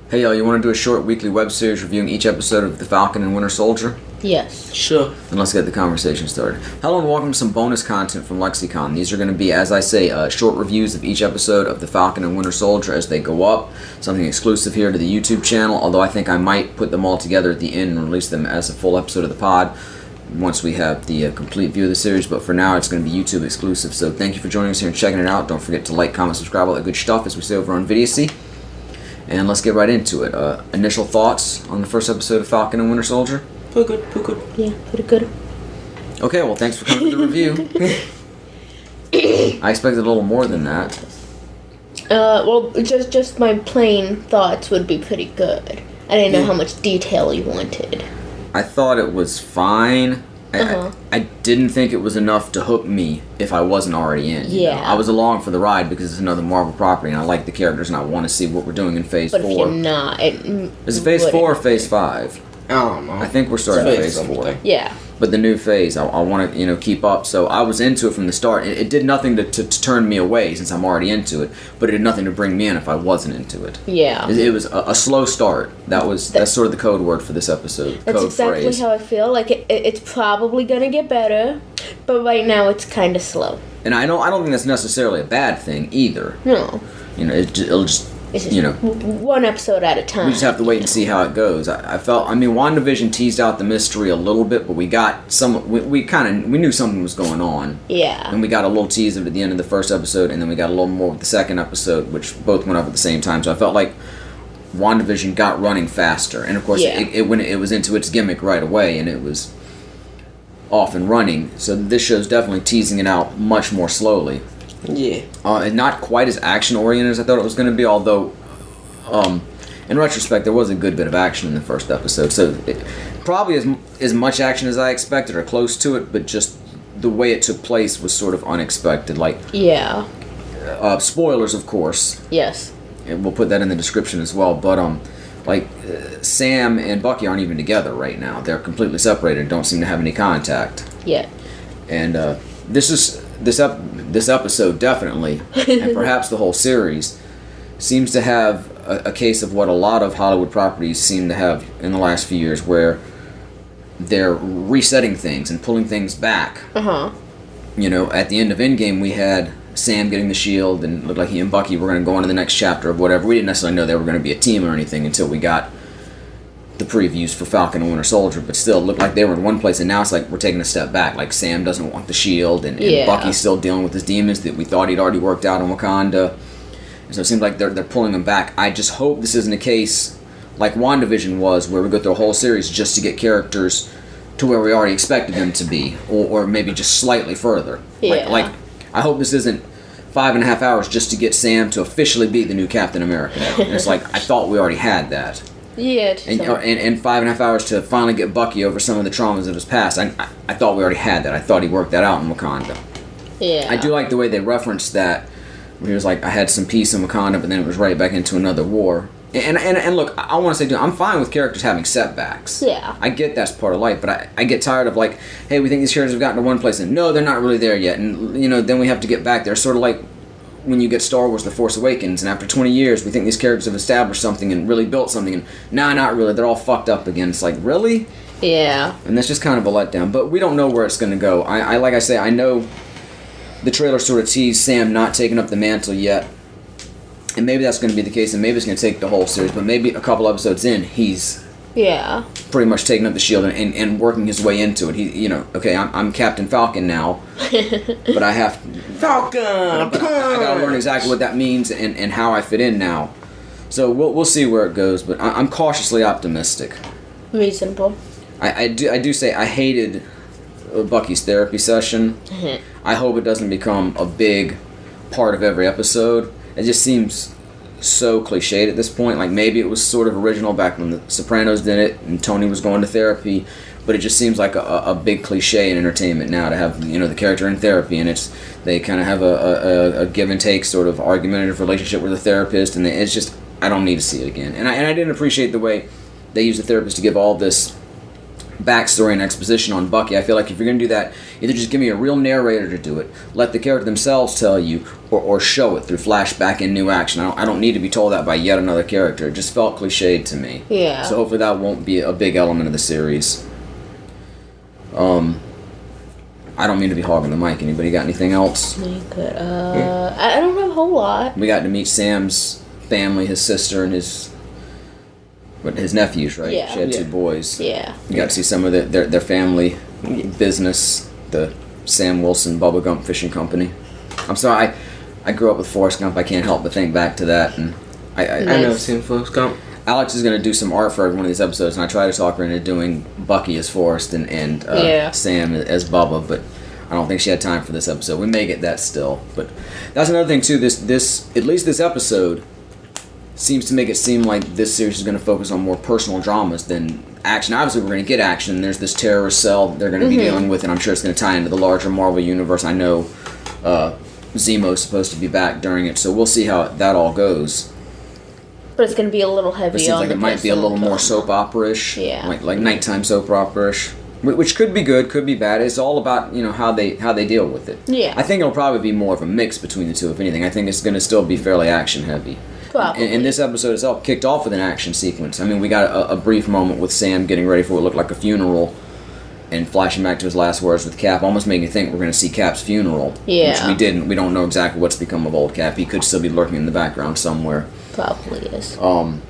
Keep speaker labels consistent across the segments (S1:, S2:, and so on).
S1: Hey y'all, you want to do a short weekly web series reviewing each episode of The Falcon and Winter Soldier?
S2: Yes.
S3: Sure.
S1: Then let's get the conversation started. Hello and welcome to some bonus content from LexiCon. These are going to be, as I say, short reviews of each episode of The Falcon and Winter Soldier as they go up. Something exclusive here to the YouTube channel, although I think I might put them all together at the end and release them as a full episode of the pod once we have the complete view of the series. But for now, it's going to be YouTube exclusive. So thank you for joining us here and checking it out. Don't forget to like, comment, subscribe, all that good stuff as we say over on Vidiocy. And let's get right into it. Initial thoughts on the first episode of Falcon and Winter Soldier?
S3: Pretty good.
S2: Yeah, pretty good.
S1: Okay, well, thanks for coming to the review. I expected a little more than that.
S2: Well, just my plain thoughts would be pretty good. I didn't know how much detail you wanted.
S1: I thought it was fine. I didn't think it was enough to hook me if I wasn't already in. You know? I was along for the ride because it's another Marvel property and I like the characters and I want to see what we're doing in Phase 4.
S2: But if you're not...
S1: Is it Phase 4 or Phase 5?
S3: I don't know.
S1: I think we're starting Phase 4.
S2: Yeah.
S1: But the new phase, I want to, keep up. So I was into it from the start. It did nothing to turn me away since I'm already into it, but it did nothing to bring me in if I wasn't into it.
S2: Yeah.
S1: It was a slow start. That's sort of the code word for this episode.
S2: That's
S1: code
S2: exactly
S1: phrase.
S2: how I feel. Like it's probably gonna get better, but right now it's kind of slow.
S1: And I don't think that's necessarily a bad thing either.
S2: No.
S1: It'll just.
S2: It's just one episode at a time.
S1: We just have to wait and see how it goes. WandaVision teased out the mystery a little bit, but we got we knew something was going on.
S2: Yeah.
S1: And we got a little tease of it at the end of the first episode, and then we got a little more with the second episode, which both went up at the same time. So I felt like WandaVision got running faster, and of course it was into its gimmick right away, and it was off and running. So this show's definitely teasing it out much more slowly.
S3: Yeah.
S1: And not quite as action-oriented as I thought it was going to be, although, in retrospect, there was a good bit of action in the first episode. So, probably as much action as I expected, or close to it, but just the way it took place was sort of unexpected.
S2: Yeah.
S1: Spoilers, of course.
S2: Yes.
S1: And we'll put that in the description as well, but, Sam and Bucky aren't even together right now. They're completely separated, don't seem to have any contact.
S2: Yeah.
S1: And, this episode definitely, and perhaps the whole series, seems to have a case of what a lot of Hollywood properties seem to have in the last few years, where they're resetting things and pulling things back.
S2: Uh-huh.
S1: At the end of Endgame, we had Sam getting the shield, and it looked like he and Bucky were going to go on to the next chapter of whatever. We didn't necessarily know they were going to be a team or anything until we got the previews for Falcon and Winter Soldier, but still, it looked like they were in one place, and now it's like we're taking a step back. Like, Sam doesn't want the shield, and Bucky's still dealing with his demons that we thought he'd already worked out in Wakanda. And so it seems like they're pulling them back. I just hope this isn't a case like WandaVision was, where we go through a whole series just to get characters to where we already expected them to be, or maybe just slightly further.
S2: Yeah.
S1: Like, I hope this isn't 5.5 hours just to get Sam to officially be the new Captain America now. And it's like, I thought we already had that.
S2: Yeah,
S1: and 5.5 hours to finally get Bucky over some of the traumas of his past. I thought we already had that. I thought he worked that out in Wakanda.
S2: Yeah.
S1: I do like the way they referenced that, where he was like, I had some peace in Wakanda, but then it was right back into another war. And look, I want to say, dude, I'm fine with characters having setbacks.
S2: Yeah.
S1: I get that's part of life, but I get tired of like, hey, we think these characters have gotten to one place, and no, they're not really there yet. And, then we have to get back there. Sort of like when you get Star Wars The Force Awakens, and after 20 years, we think these characters have established something and really built something, and nah, not really, they're all fucked up again. It's like, really?
S2: Yeah.
S1: And that's just kind of a letdown, but we don't know where it's going to go. Like I say, I know the trailer sort of teased Sam not taking up the mantle yet, and maybe that's going to be the case, and maybe it's going to take the whole series, but maybe a couple episodes in, he's pretty much taking up the shield and working his way into it. Okay, I'm Captain Falcon now, but I have
S3: Falcon.
S1: I gotta learn exactly what that means and how I fit in now. So we'll see where it goes, but I'm cautiously optimistic.
S2: Reasonable.
S1: I do say I hated Bucky's therapy session. I hope it doesn't become a big part of every episode. It just seems so cliched at this point. Like, maybe it was sort of original back when the Sopranos did it and Tony was going to therapy, but it just seems like a big cliche in entertainment now to have the character in therapy, and they kind of have a give and take sort of argumentative relationship with the therapist, and it's just, I don't need to see it again. And I didn't appreciate the way they used the therapist to give all this backstory and exposition on Bucky. I feel like if you're going to do that, either just give me a real narrator to do it, let the character themselves tell you, or show it through flashback and new action. I don't need to be told that by yet another character. It just felt cliched to me.
S2: Yeah.
S1: So hopefully that won't be a big element of the series. I don't mean to be hogging the mic. Anybody got anything else?
S2: Good. I don't have a whole lot.
S1: We got to meet Sam's family, his sister, and his nephews, right?
S2: Yeah.
S1: She had 2 boys.
S2: Yeah.
S1: You got to see some of their family business, the Sam Wilson Bubba Gump Fishing Company. I'm sorry, I grew up with Forrest Gump. I can't help but think back to that, and
S3: I've never seen Forrest Gump.
S1: Alex is going to do some art for every one of these episodes, and I try to talk her into doing Bucky as Forrest and Sam as Bubba, but I don't think she had time for this episode. We may get that still, but that's another thing too. This at least this episode seems to make it seem like this series is going to focus on more personal dramas than action. Obviously, we're going to get action. There's this terrorist cell they're going to be dealing with, and I'm sure it's going to tie into the larger Marvel universe. I know Zemo's supposed to be back during it, so we'll see how that all goes.
S2: But it's going to be a little
S1: It
S2: heavy
S1: seems
S2: on
S1: like
S2: the
S1: it might be a little more
S2: drama.
S1: soap opera-ish,
S2: Yeah.
S1: like nighttime soap opera-ish, which could be good, could be bad. It's all about how they deal with it.
S2: Yeah.
S1: I think it'll probably be more of a mix between the two, if anything. I think it's going to still be fairly action-heavy.
S2: Probably.
S1: And this episode itself kicked off with an action sequence. I mean, we got a brief moment with Sam getting ready for what looked like a funeral, and flashing back to his last words with Cap, almost making you think we're going to see Cap's funeral.
S2: Yeah.
S1: Which we didn't. We don't know exactly what's become of old Cap. He could still be lurking in the background somewhere.
S2: Probably is.
S1: And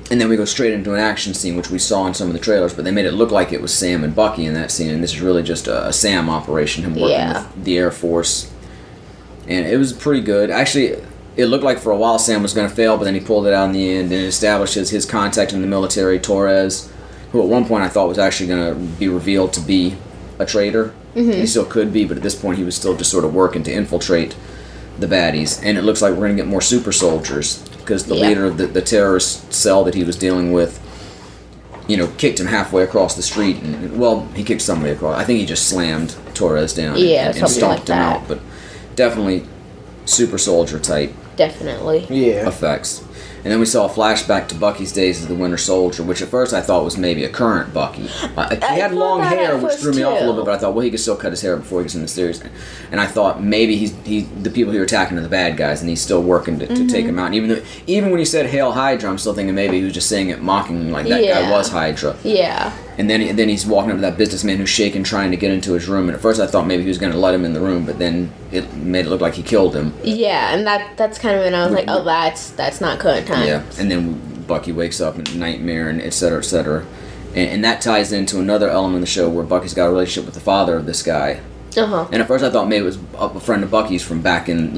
S1: then we go straight into an action scene, which we saw in some of the trailers, but they made it look like it was Sam and Bucky in that scene, and this is really just a Sam operation, him working with the Air Force. And it was pretty good. Actually, it looked like for a while Sam was going to fail, but then he pulled it out in the end, and it establishes his contact in the military, Torres, who at one point I thought was actually going to be revealed to be a traitor. Mm-hmm. He still could be, but at this point he was still just sort of working to infiltrate the baddies. And it looks like we're going to get more super soldiers, because the leader of the terrorist cell that he was dealing with, kicked him halfway across the street. And, well, he kicked somebody across. I think he just slammed Torres down and stomped him out. But definitely super soldier type
S2: Definitely.
S1: effects. And then we saw a flashback to Bucky's days as the Winter Soldier, which at first I thought was maybe a current Bucky. He had long hair, which threw me off a little bit, but I thought, well, he could still cut his hair before he gets in the series. And I thought maybe the people who are attacking are the bad guys, and he's still working to take him out. And even when he said "Hail Hydra," I'm still thinking maybe he was just saying it mockingly, like that guy was Hydra.
S2: Yeah.
S1: And then he's walking up to that businessman who's shaking, trying to get into his room. And at first I thought maybe he was going to let him in the room, but then it made it look like he killed him.
S2: Yeah, and that's kind of when I was like, oh, that's not current time.
S1: Yeah, and then Bucky wakes up in Nightmare, and et cetera, et cetera. And that ties into another element of the show where Bucky's got a relationship with the father of this guy.
S2: Uh-huh.
S1: And at first I thought maybe it was a friend of Bucky's from back in,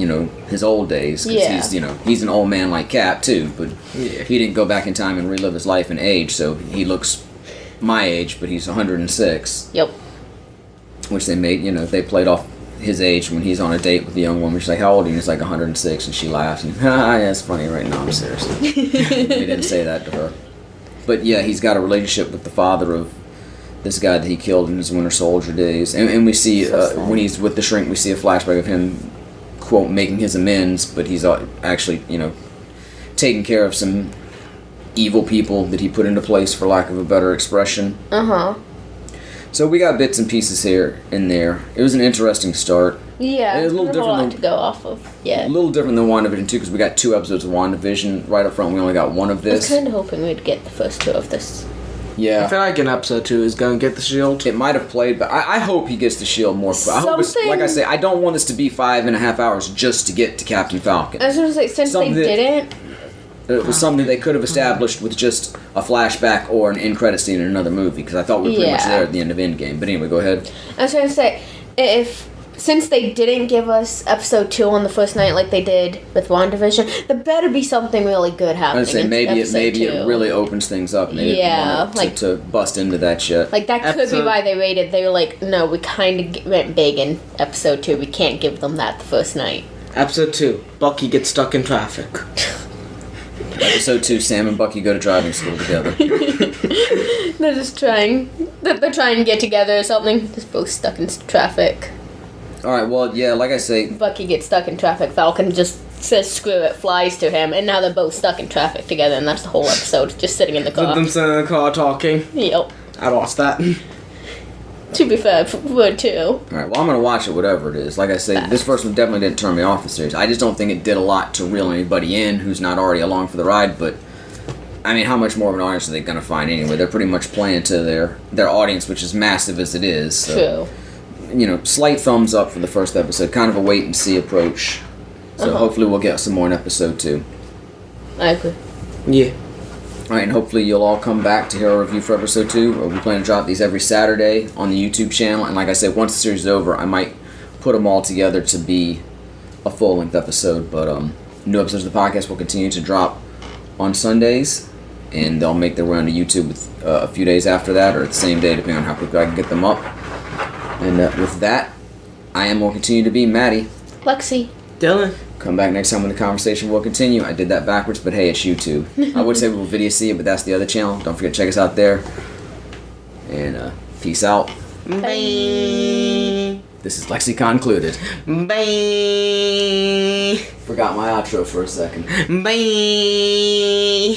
S1: his old days. Because he's an old man like Cap, too. But he didn't go back in time and relive his life and age, so he looks my age, but he's 106.
S2: Yep.
S1: Which they made, they played off his age when he's on a date with the young woman. She's like, how old are you? He's like 106, and she laughs. And, yeah, it's funny right now, I'm serious. We didn't say that to her. But yeah, he's got a relationship with the father of this guy that he killed in his Winter Soldier days. And we see, when he's with the Shrink, we see a flashback of him, quote, making his amends, but he's actually, taking care of some evil people that he put into place, for lack of a better expression.
S2: Uh-huh.
S1: So we got bits and pieces here and there. It was an interesting start.
S2: Yeah,
S1: it was a little different
S2: lot to go off of. Yeah.
S1: A little different than WandaVision 2, because we got 2 episodes of WandaVision right up front. We only got 1 of
S2: I
S1: this.
S2: was kind of hoping we'd get the first 2 of this.
S1: Yeah.
S3: I feel like in episode 2 is going to get the shield.
S1: It might have played, but I hope he gets the shield more. I hope it's, like I say, I don't want this to be 5.5 hours just to get to Captain Falcon.
S2: I was going to say, since they didn't...
S1: It was something they could have established with just a flashback or an end credit scene in another movie, because I thought we were pretty much there at the end of Endgame. But anyway, go ahead.
S2: I was going to say, since they didn't give us episode 2 on the first night like they did with WandaVision, there better be something really good happening.
S1: I was saying maybe it really opens things up. And they didn't want to bust into that shit.
S2: Like that could be why they rated. They were like, no, we kind of went big in episode 2. We can't give them that the first night.
S3: Episode 2, Bucky gets stuck in traffic.
S1: Episode 2, Sam and Bucky go to driving school together.
S2: They're just trying. They're trying to get together or something. Just both stuck in traffic.
S1: Alright, well, yeah, like I say...
S2: Bucky gets stuck in traffic. Falcon just says screw it, flies to him, and now they're both stuck in traffic together, and that's the whole episode, just sitting in the car.
S3: Them sitting in the car talking.
S2: Yep.
S3: I lost that.
S2: To be fair, would too.
S1: Alright, well, I'm going to watch it, whatever it is. Like I say, this first one definitely didn't turn me off the series. I just don't think it did a lot to reel anybody in who's not already along for the ride, but I mean, how much more of an audience are they going to find anyway? They're pretty much playing to their audience, which is massive as it is. So,
S2: True.
S1: you know, slight thumbs up for the first episode. Kind of a wait-and-see approach. So hopefully we'll get some more in episode 2.
S2: I agree.
S3: Yeah.
S1: Alright, and hopefully you'll all come back to hear our review for episode 2. We plan to drop these every Saturday on the YouTube channel. And like I said, once the series is over, I might put them all together to be a full-length episode. But new episodes of the podcast will continue to drop on Sundays. And they'll make their way onto YouTube a few days after that, or the same day, depending on how quickly I can get them up. And with that, I will continue to be Maddie.
S2: Lexi.
S3: Dylan.
S1: Come back next time when the conversation will continue. I did that backwards, but hey, it's YouTube. I would say we will video see it, but that's the other channel. Don't forget to check us out there. And peace out.
S3: Bye.
S1: This is LexiCon concluded.
S3: Bye.
S1: Forgot my outro for a second.
S3: Bye.